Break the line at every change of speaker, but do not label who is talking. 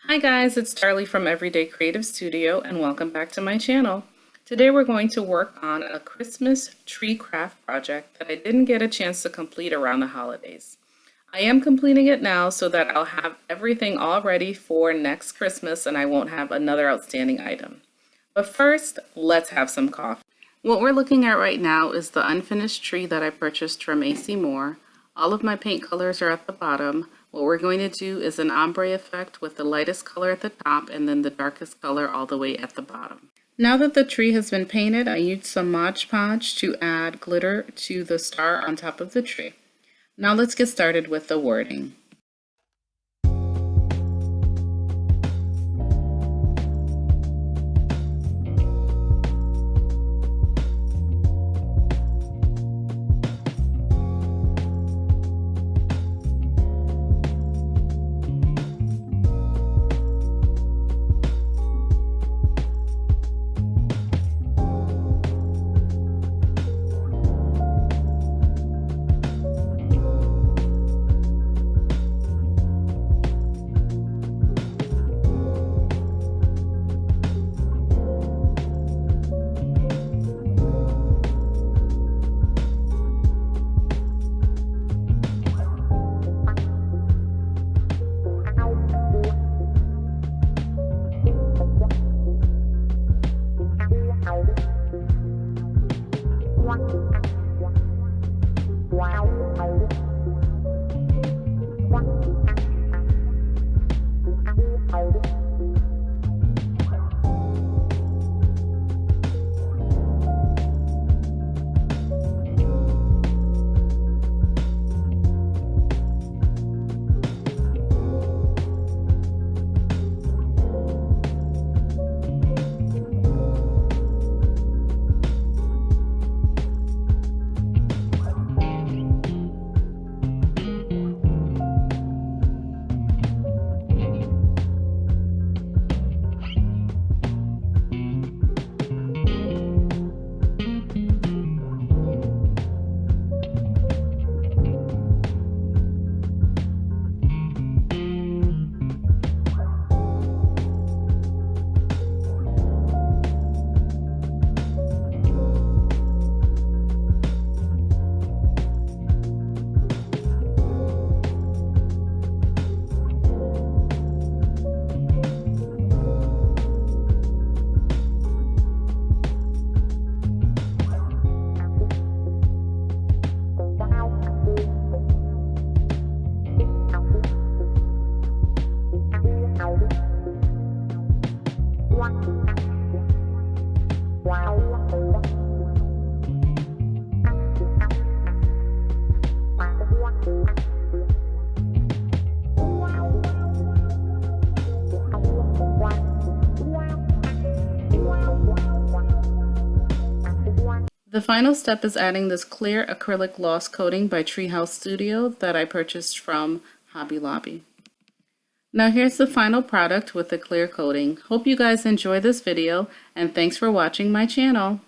Hi guys, it's Darley from Everyday Creative Studio and welcome back to my channel. Today we're going to work on a Christmas tree craft project that I didn't get a chance to complete around the holidays. I am completing it now so that I'll have everything all ready for next Christmas and I won't have another outstanding item. But first, let's have some coffee. What we're looking at right now is the unfinished tree that I purchased from AC Moore. All of my paint colors are at the bottom. What we're going to do is an ombre effect with the lightest color at the top and then the darkest color all the way at the bottom. Now that the tree has been painted, I used some Mod Podge to add glitter to the star on top of the tree. Now let's get started with the wording. The final step is adding this clear acrylic gloss coating by Treehouse Studio that I purchased from Hobby Lobby. Now here's the final product with the clear coating. Hope you guys enjoy this video and thanks for watching my channel.